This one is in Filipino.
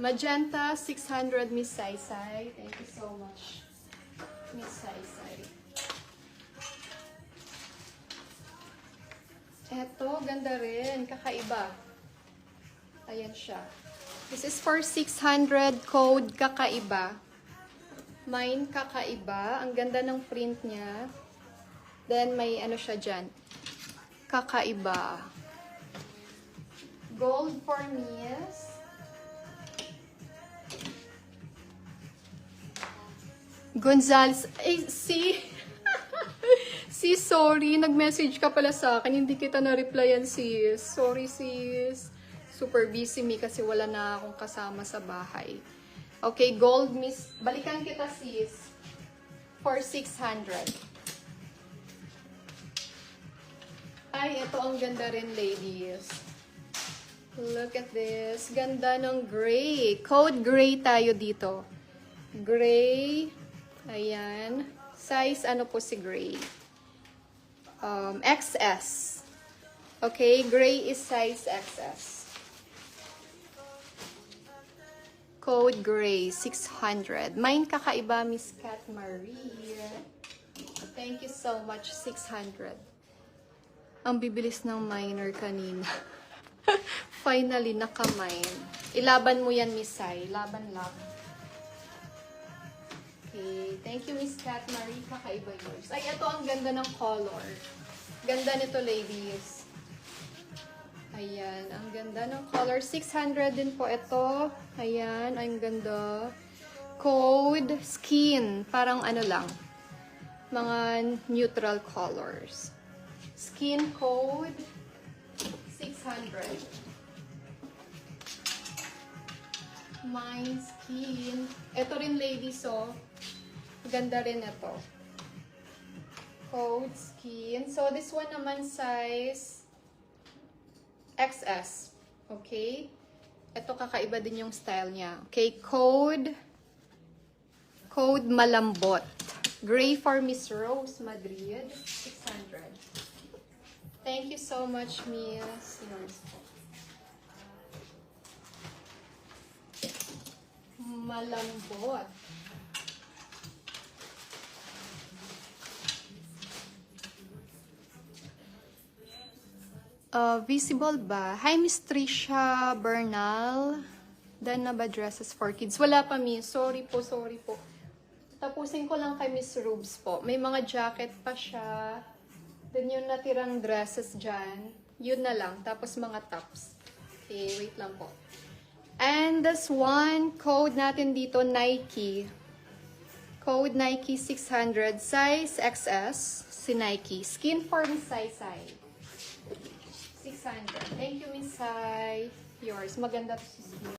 Magenta, 600, Miss Saysay. Thank you so much, Miss Saysay. Eto, ganda rin. Kakaiba. Ayan siya. This is for 600, code kakaiba. Mine kakaiba. Ang ganda ng print niya. Then, may ano siya dyan. Kakaiba. Gold for Miss. Gonzales. Eh, sorry. Nag-message ka pala sa akin. Hindi kita na-replyan, sis. Sorry, sis. Super busy me kasi wala na akong kasama sa bahay. Okay, gold, Miss. Balikan kita, sis. For 600. Ay, ito ang ganda rin, ladies. Look at this. Ganda ng gray. Code gray tayo dito. Gray. Ayan. Size, ano po si gray? XS. Okay, gray is size XS. Code gray, 600. Mine kakaiba, Miss Cat Marie. Thank you so much, 600. Ang bibilis ng miner kanina. Finally, naka-mine. Ilaban mo yan, Miss Sai. Laban lang. Okay. Thank you, Miss Cat Marie. Kakaiba yours. Ay, ito ang ganda ng color. Ganda nito, ladies. Ayan. Ang ganda ng color. 600 din po ito. Ayan. Ang ganda. Code skin. Parang ano lang. Mga neutral colors. Skin code 600. Mine skin. Ito rin, ladies, oh. Ganda rin ito. Code skin. So, this one naman size XS. Okay? Ito kakaiba din yung style niya. Okay, code malambot. Gray for Miss Rose Madrid. 600. Thank you so much, Miss. Malambot. Visible ba? Hi, Miss Trisha Bernal. Dan na ba dresses for kids? Wala pa, Miss. Sorry po. Tapusin ko lang kay Miss Rubes po. May mga jacket pa siya. Then yung natirang dresses dyan, yun na lang. Tapos mga tops. Okay, wait lang po. And this one, code natin dito, Nike. Code Nike 600. Size XS. Si Nike. Skin for Miss Sai. 600. Thank you, Miss Sai. Yours. Maganda to si